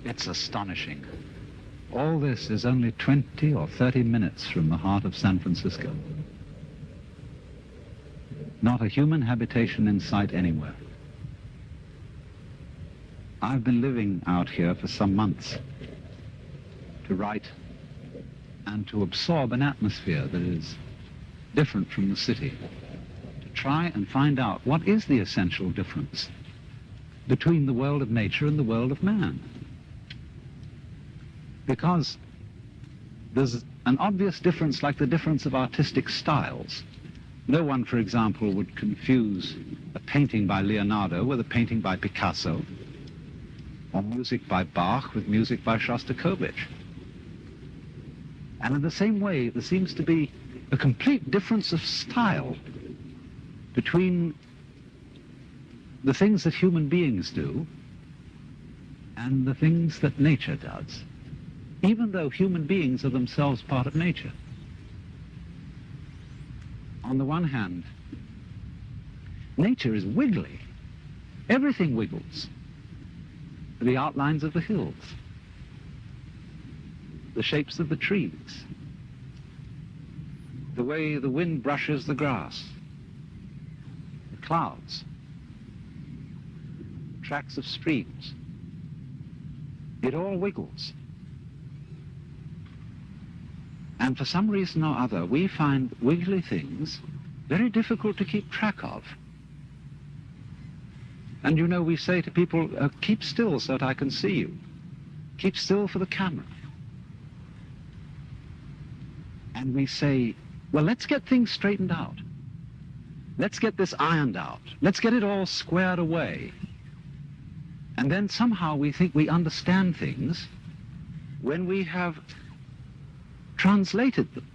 It's astonishing. All this is only 20 or 30 minutes from the heart of San Francisco. Not a human habitation in sight anywhere. I've been living out here for some months to write and to absorb an atmosphere that is different from the city, to try and find out what is the essential difference between the world of nature and the world of man. Because there's an obvious difference, like the difference of artistic styles. No one, for example, would confuse a painting by Leonardo with a painting by Picasso, or music by Bach with music by Shostakovich. And in the same way, there seems to be a complete difference of style between the things that human beings do and the things that nature does, even though human beings are themselves part of nature. On the one hand, nature is wiggly. Everything wiggles. The outlines of the hills, the shapes of the trees, the way the wind brushes the grass, the clouds, tracks of streams. It all wiggles. And for some reason or other, we find wiggly things very difficult to keep track of. And you know, we say to people, keep still so that I can see you. Keep still for the camera. And we say, well, let's get things straightened out. Let's get this ironed out. Let's get it all squared away. And then somehow we think we understand things when we have translated them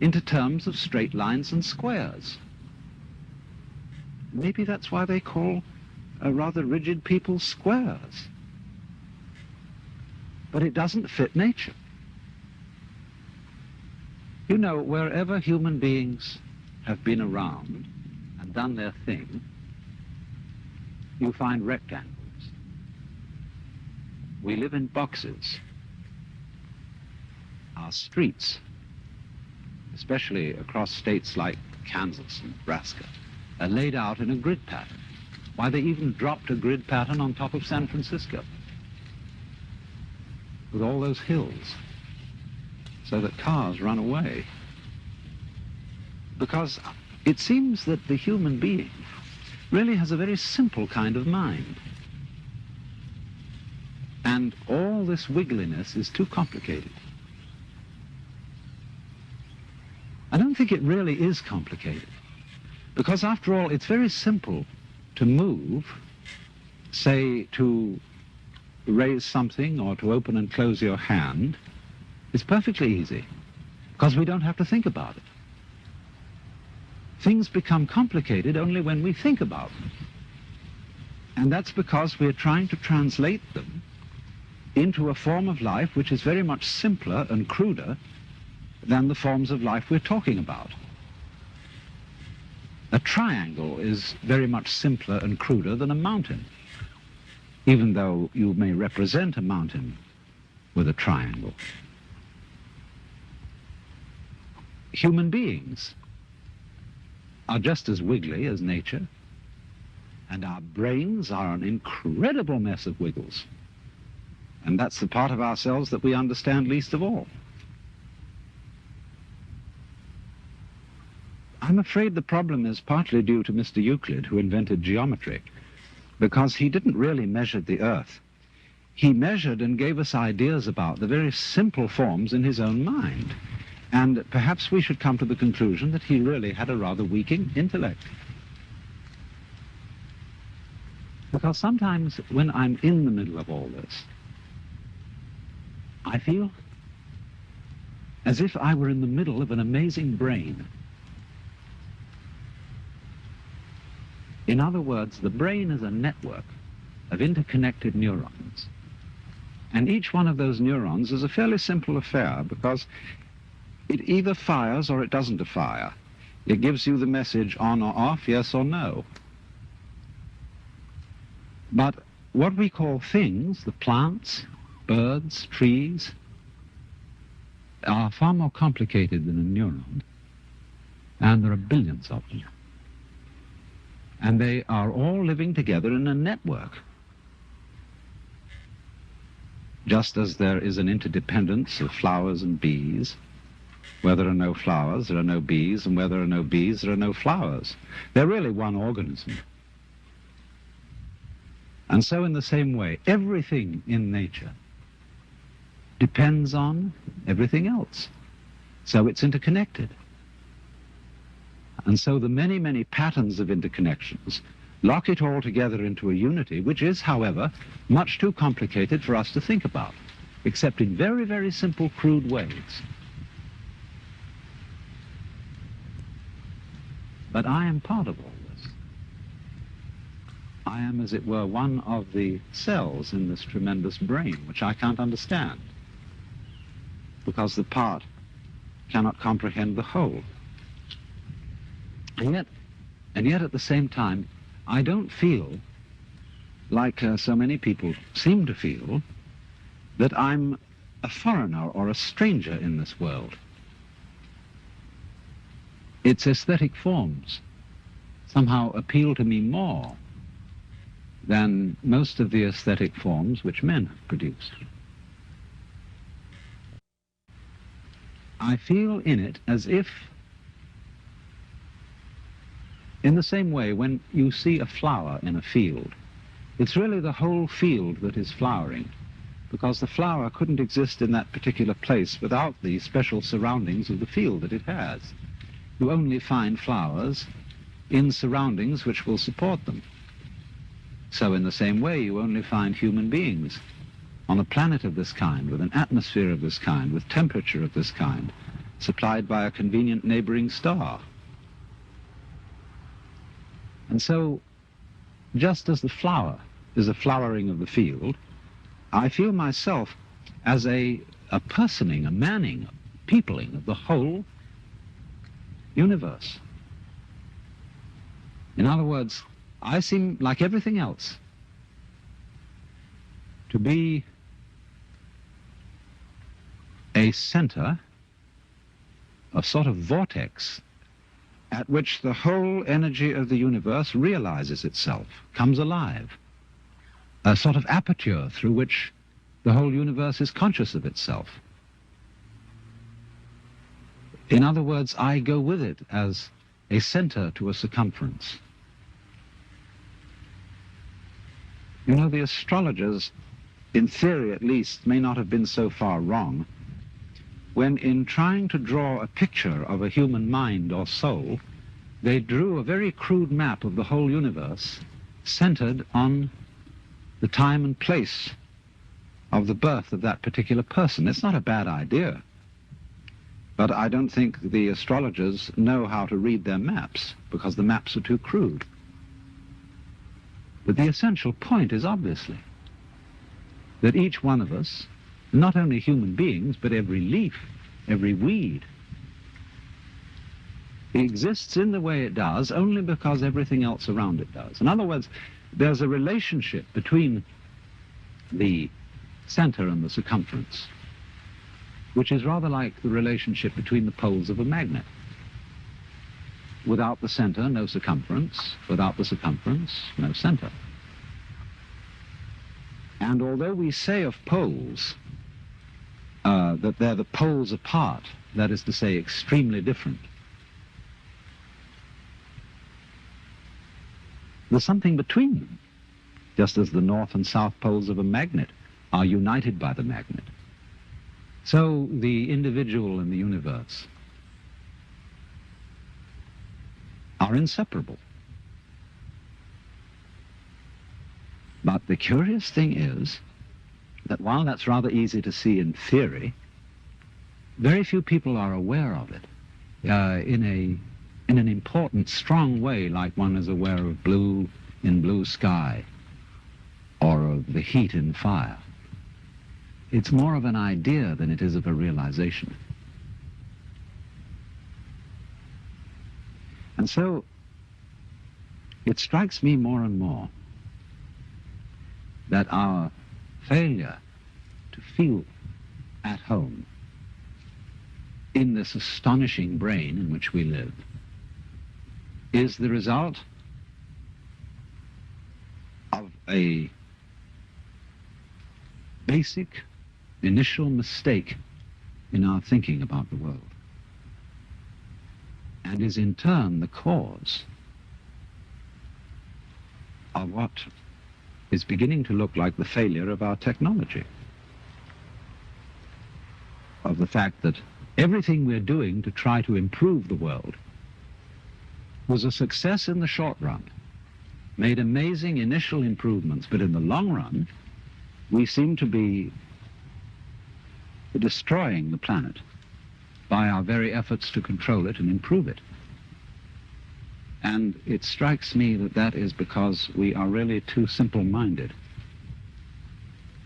into terms of straight lines and squares. Maybe that's why they call rather rigid people squares. But it doesn't fit nature. You know, wherever human beings have been around and done their thing, you find rectangles. We live in boxes. Our streets, especially across states like Kansas and Nebraska, are laid out in a grid pattern. Why, they even dropped a grid pattern on top of San Francisco with all those hills so that cars run away. Because it seems that the human being really has a very simple kind of mind. And all this wiggliness is too complicated. I don't think it really is complicated. Because after all, it's very simple to move, say, to raise something or to open and close your hand. It's perfectly easy, because we don't have to think about it. Things become complicated only when we think about them. And that's because we're trying to translate them into a form of life which is very much simpler and cruder than the forms of life we're talking about. A triangle is very much simpler and cruder than a mountain, even though you may represent a mountain with a triangle. Human beings are just as wiggly as nature, and our brains are an incredible mess of wiggles. And that's the part of ourselves that we understand least of all. I'm afraid the problem is partly due to Mr. Euclid, who invented geometry, because he didn't really measure the earth. He measured and gave us ideas about the very simple forms in his own mind. And perhaps we should come to the conclusion that he really had a rather weak intellect. Because sometimes when I'm in the middle of all this, I feel as if I were in the middle of an amazing brain. In other words, the brain is a network of interconnected neurons. And each one of those neurons is a fairly simple affair, because it either fires or it doesn't fire. It gives you the message on or off, yes or no. But what we call things, the plants, birds, trees, are far more complicated than a neuron, and there are billions of them. And they are all living together in a network. Just as there is an interdependence of flowers and bees, where there are no flowers, there are no bees, and where there are no bees, there are no flowers. They're really one organism. And so in the same way, everything in nature depends on everything else. So it's interconnected. And so the many, many patterns of interconnections lock it all together into a unity, which is, however, much too complicated for us to think about, except in very, very simple, crude ways. But I am part of all this. I am, as it were, one of the cells in this tremendous brain, which I can't understand, because the part cannot comprehend the whole. And yet at the same time, I don't feel, like so many people seem to feel, that I'm a foreigner or a stranger in this world. Its aesthetic forms somehow appeal to me more than most of the aesthetic forms which men have produced. I feel in it as if, in the same way, when you see a flower in a field, it's really the whole field that is flowering, because the flower couldn't exist in that particular place without the special surroundings of the field that it has. You only find flowers in surroundings which will support them. So in the same way, you only find human beings on a planet of this kind, with an atmosphere of this kind, with temperature of this kind, supplied by a convenient neighboring star. And so, just as the flower is a flowering of the field, I feel myself as a personing, a manning, a peopling of the whole universe. In other words, I seem, like everything else, to be a center, a sort of vortex, at which the whole energy of the universe realizes itself, comes alive. A sort of aperture through which the whole universe is conscious of itself. In other words, I go with it as a center to a circumference. You know, the astrologers, in theory at least, may not have been so far wrong when, in trying to draw a picture of a human mind or soul, they drew a very crude map of the whole universe centered on the time and place of the birth of that particular person. It's not a bad idea, but I don't think the astrologers know how to read their maps, because the maps are too crude. But the essential point is obviously that each one of us, not only human beings, but every leaf, every weed, exists in the way it does only because everything else around it does. In other words, there's a relationship between the center and the circumference, which is rather like the relationship between the poles of a magnet. Without the center, no circumference. Without the circumference, no center. And although we say of poles that they're the poles apart, that is to say, extremely different, there's something between them, just as the north and south poles of a magnet are united by the magnet. So the individual and the universe are inseparable. But the curious thing is that while that's rather easy to see in theory, very few people are aware of it in an important, strong way, like one is aware of blue in blue sky or of the heat in fire. It's more of an idea than it is of a realization. And so it strikes me more and more that our failure to feel at home in this astonishing brain in which we live is the result of a basic initial mistake in our thinking about the world, and is in turn the cause of what is beginning to look like the failure of our technology, of the fact that everything we're doing to try to improve the world was a success in the short run, made amazing initial improvements, but in the long run, we seem to be destroying the planet by our very efforts to control it and improve it. And it strikes me that that is because we are really too simple-minded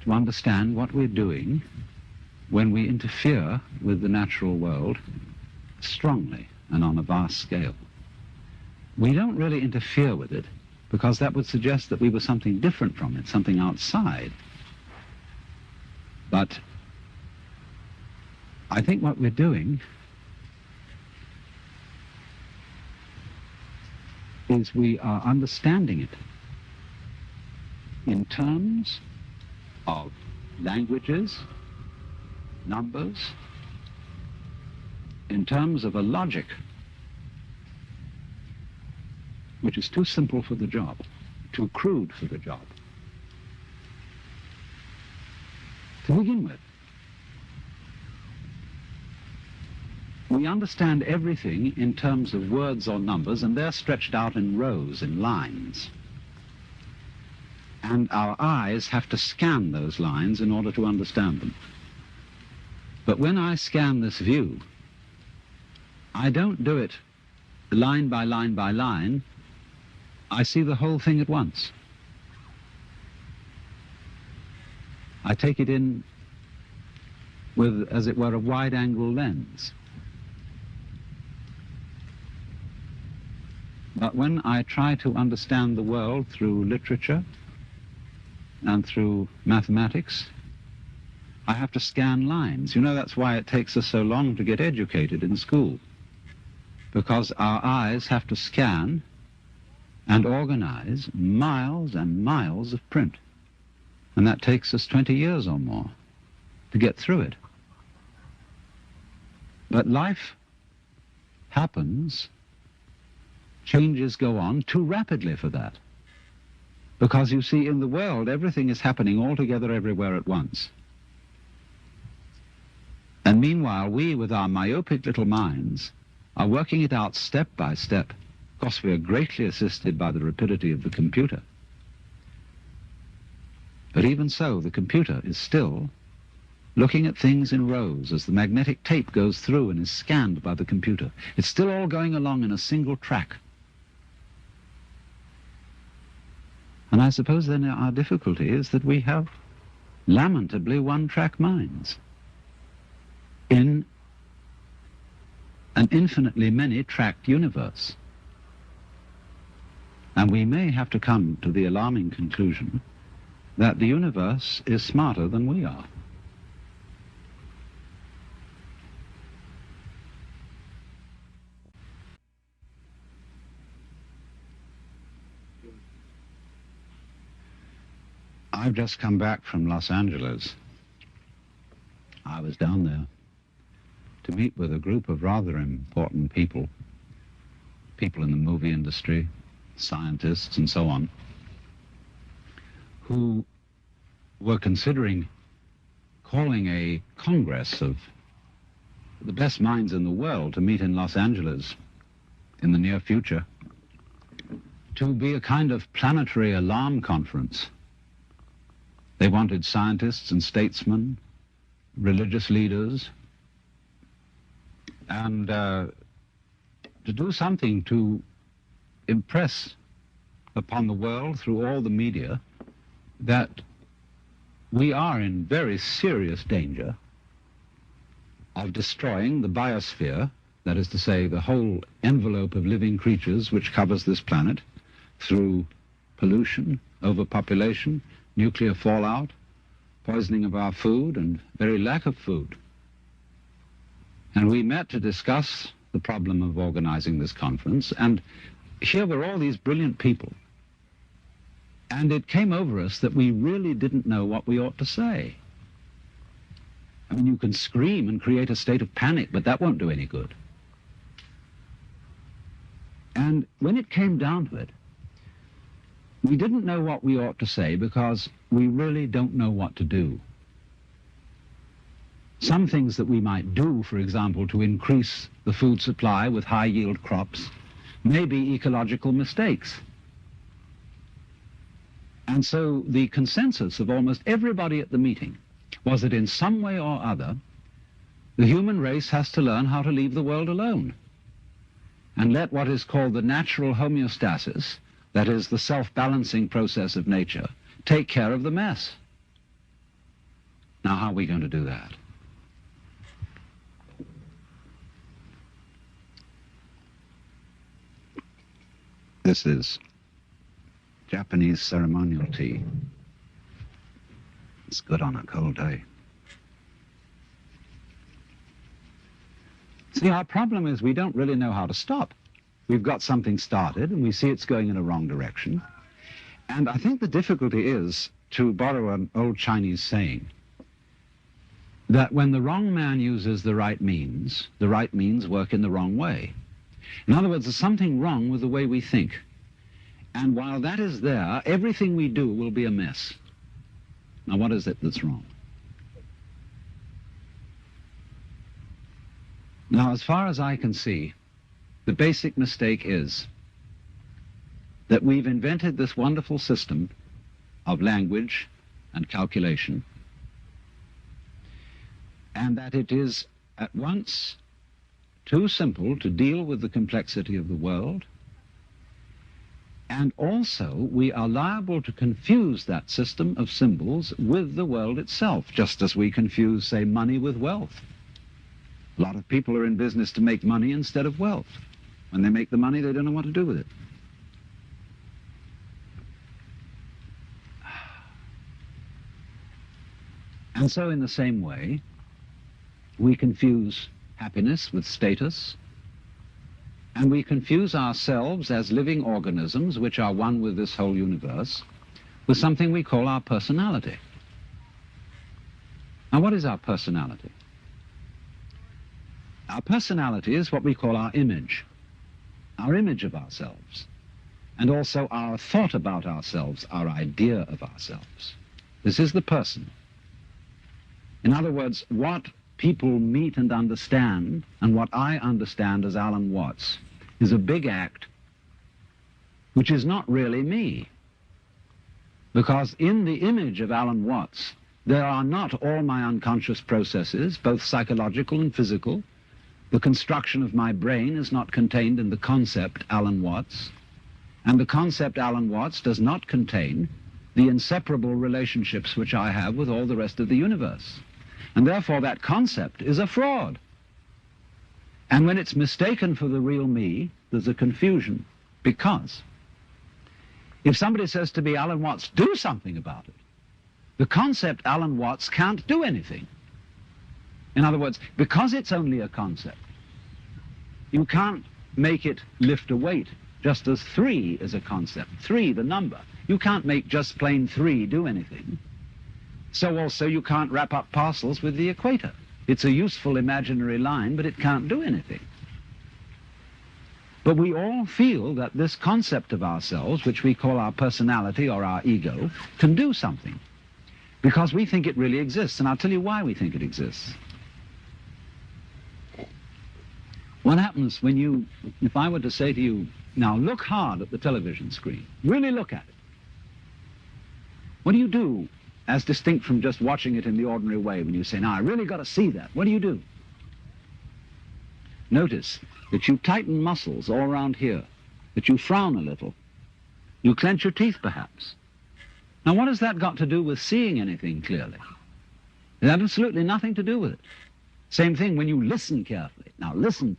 to understand what we're doing when we interfere with the natural world strongly and on a vast scale. We don't really interfere with it because that would suggest that we were something different from it, something outside. But I think what we're doing is we are understanding it in terms of languages, numbers, in terms of a logic which is too simple for the job, too crude for the job. To begin with, we understand everything in terms of words or numbers, and they're stretched out in rows, in lines. And our eyes have to scan those lines in order to understand them. But when I scan this view, I don't do it line by line by line. I see the whole thing at once. I take it in with, as it were, a wide-angle lens. But when I try to understand the world through literature and through mathematics, I have to scan lines. You know, that's why it takes us so long to get educated in school, because our eyes have to scan and organize miles and miles of print. And that takes us 20 years or more to get through it. But life happens, changes go on too rapidly for that. Because you see, in the world, everything is happening all together everywhere at once. And meanwhile, we, with our myopic little minds, are working it out step by step. Of course, we are greatly assisted by the rapidity of the computer. But even so, the computer is still looking at things in rows as the magnetic tape goes through and is scanned by the computer. It's still all going along in a single track. And I suppose then our difficulty is that we have lamentably one-track minds in an infinitely many-tracked universe. And we may have to come to the alarming conclusion that the universe is smarter than we are. I've just come back from Los Angeles. I was down there to meet with a group of rather important people, people in the movie industry, scientists and so on, who were considering calling a congress of the best minds in the world to meet in Los Angeles in the near future, to be a kind of planetary alarm conference. They wanted scientists and statesmen, religious leaders, and to do something to impress upon the world through all the media that we are in very serious danger of destroying the biosphere, that is to say, the whole envelope of living creatures which covers this planet, through pollution, overpopulation, nuclear fallout, poisoning of our food and very lack of food. And we met to discuss the problem of organizing this conference, and here were all these brilliant people. And it came over us that we really didn't know what we ought to say. I mean, you can scream and create a state of panic, but that won't do any good. And when it came down to it, we didn't know what we ought to say because we really don't know what to do. Some things that we might do, for example, to increase the food supply with high-yield crops, may be ecological mistakes. And so the consensus of almost everybody at the meeting was that in some way or other, the human race has to learn how to leave the world alone and let what is called the natural homeostasis, that is the self-balancing process of nature, take care of the mess. Now, how are we going to do that? This is Japanese ceremonial tea. It's good on a cold day. See, our problem is we don't really know how to stop. We've got something started and we see it's going in a wrong direction. And I think the difficulty is, to borrow an old Chinese saying, that when the wrong man uses the right means work in the wrong way. In other words, there's something wrong with the way we think. And while that is there, everything we do will be a mess. Now, what is it that's wrong? Now, as far as I can see, the basic mistake is that we've invented this wonderful system of language and calculation, and that it is at once too simple to deal with the complexity of the world, and also we are liable to confuse that system of symbols with the world itself, just as we confuse, say, money with wealth. A lot of people are in business to make money instead of wealth. When they make the money, they don't know what to do with it. And so in the same way, we confuse happiness with status, and we confuse ourselves as living organisms which are one with this whole universe with something we call our personality. Now, what is our personality? Our personality is what we call our image of ourselves, and also our thought about ourselves, our idea of ourselves. This is the person. In other words, what people meet and understand, and what I understand as Alan Watts, is a big act which is not really me. Because in the image of Alan Watts, there are not all my unconscious processes, both psychological and physical. The construction of my brain is not contained in the concept Alan Watts, and the concept Alan Watts does not contain the inseparable relationships which I have with all the rest of the universe. And therefore that concept is a fraud. And when it's mistaken for the real me, there's a confusion. Because if somebody says to me, Alan Watts, do something about it, the concept Alan Watts can't do anything. In other words, because it's only a concept, you can't make it lift a weight, just as 3 is a concept. 3, the number. You can't make just plain 3 do anything. So also you can't wrap up parcels with the equator. It's a useful imaginary line, but it can't do anything. But we all feel that this concept of ourselves, which we call our personality or our ego, can do something, because we think it really exists. And I'll tell you why we think it exists. What happens when you, if I were to say to you, now look hard at the television screen, really look at it. What do you do as distinct from just watching it in the ordinary way when you say, now I really got to see that? What do? Notice that you tighten muscles all around here, that you frown a little, you clench your teeth perhaps. Now what has that got to do with seeing anything clearly? It has absolutely nothing to do with it. Same thing when you listen carefully. Now listen,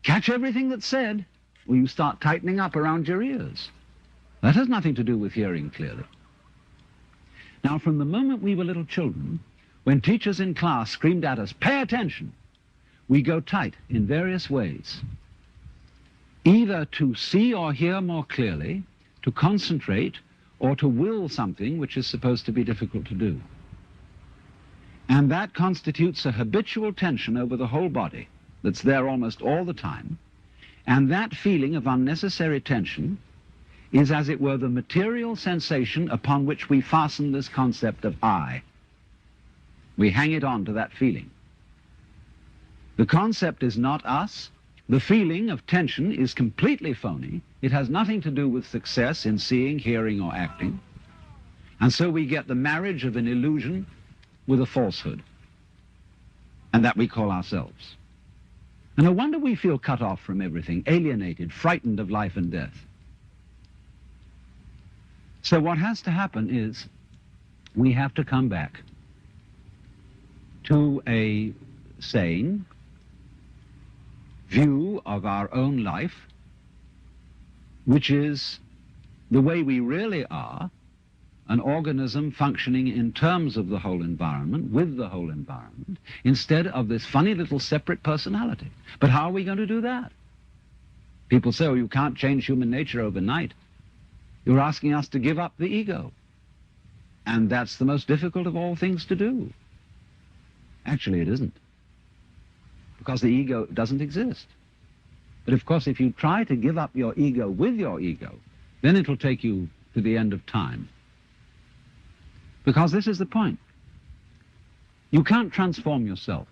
catch everything that's said, or you start tightening up around your ears. That has nothing to do with hearing clearly. Now, from the moment we were little children, when teachers in class screamed at us, "Pay attention," we go tight in various ways, either to see or hear more clearly, to concentrate, or to will something which is supposed to be difficult to do. And that constitutes a habitual tension over the whole body that's there almost all the time. And that feeling of unnecessary tension is, as it were, the material sensation upon which we fasten this concept of I. We hang it on to that feeling. The concept is not us. The feeling of tension is completely phony. It has nothing to do with success in seeing, hearing, or acting. And so we get the marriage of an illusion with a falsehood, and that we call ourselves. And no wonder we feel cut off from everything, alienated, frightened of life and death. So what has to happen is we have to come back to a sane view of our own life, which is the way we really are, an organism functioning in terms of the whole environment, with the whole environment, instead of this funny little separate personality. But how are we going to do that? People say, oh, you can't change human nature overnight. You're asking us to give up the ego. And that's the most difficult of all things to do. Actually, it isn't, because the ego doesn't exist. But of course, if you try to give up your ego with your ego, then it'll take you to the end of time. Because this is the point. You can't transform yourself.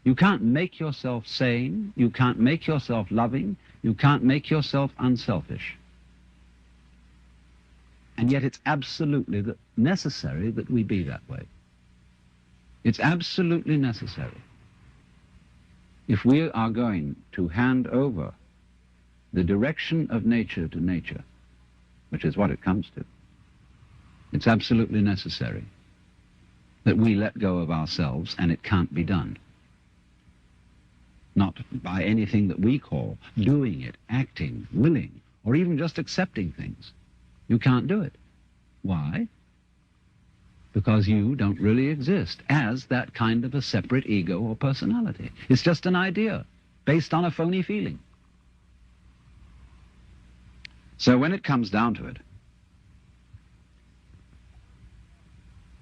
You can't make yourself sane. You can't make yourself loving. You can't make yourself unselfish. And yet it's absolutely necessary that we be that way. It's absolutely necessary. If we are going to hand over the direction of nature to nature, which is what it comes to, it's absolutely necessary that we let go of ourselves, and it can't be done. Not by anything that we call doing it, acting, willing, or even just accepting things. You can't do it. Why? Because you don't really exist as that kind of a separate ego or personality. It's just an idea based on a phony feeling. So when it comes down to it,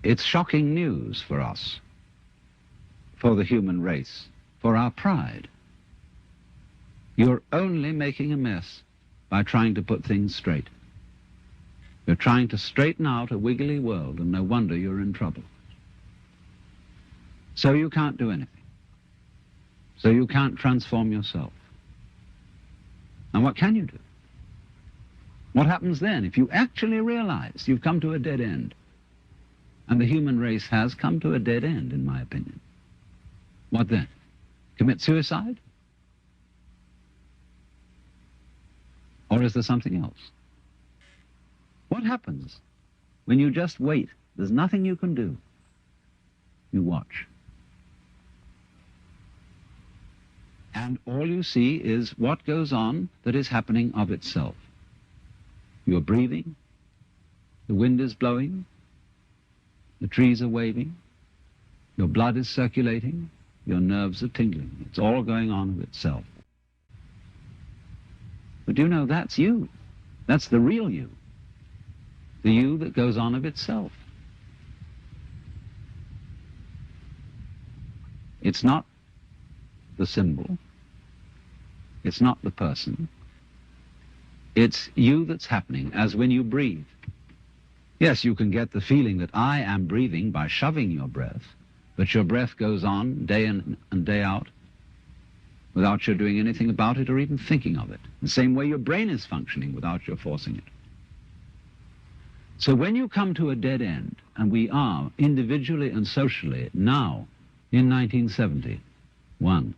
it's shocking news for us, for the human race, for our pride. You're only making a mess by trying to put things straight. You're trying to straighten out a wiggly world, and no wonder you're in trouble. So you can't do anything. So you can't transform yourself. And what can you do? What happens then if you actually realize you've come to a dead end? And the human race has come to a dead end, in my opinion. What then? Commit suicide? Or is there something else? What happens when you just wait? There's nothing you can do. You watch. And all you see is what goes on that is happening of itself. You're breathing, the wind is blowing, the trees are waving, your blood is circulating, your nerves are tingling. It's all going on of itself. But you know, that's you. That's the real you. The you that goes on of itself. It's not the symbol. It's not the person. It's you that's happening, as when you breathe. Yes, you can get the feeling that I am breathing by shoving your breath, but your breath goes on day in and day out without your doing anything about it or even thinking of it. The same way your brain is functioning without your forcing it. So when you come to a dead end, and we are individually and socially now in 1971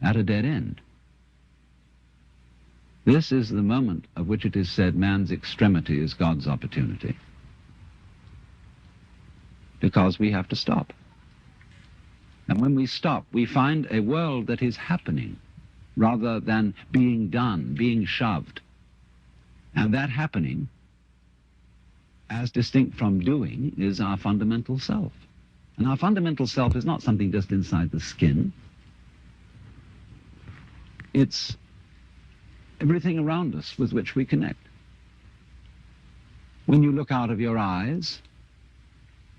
at a dead end, this is the moment of which it is said man's extremity is God's opportunity. Because we have to stop. And when we stop, we find a world that is happening rather than being done, being shoved. And that happening as distinct from doing, is our fundamental self. And our fundamental self is not something just inside the skin. It's everything around us with which we connect. When you look out of your eyes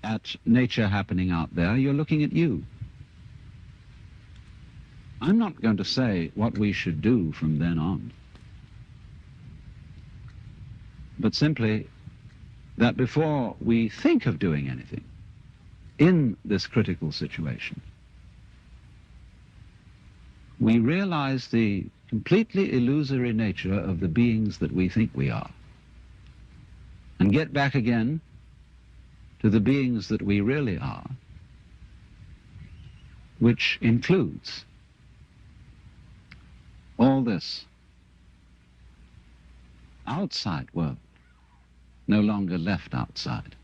at nature happening out there, you're looking at you. I'm not going to say what we should do from then on, but simply that before we think of doing anything in this critical situation, we realize the completely illusory nature of the beings that we think we are, and get back again to the beings that we really are, which includes all this outside world, no longer left outside.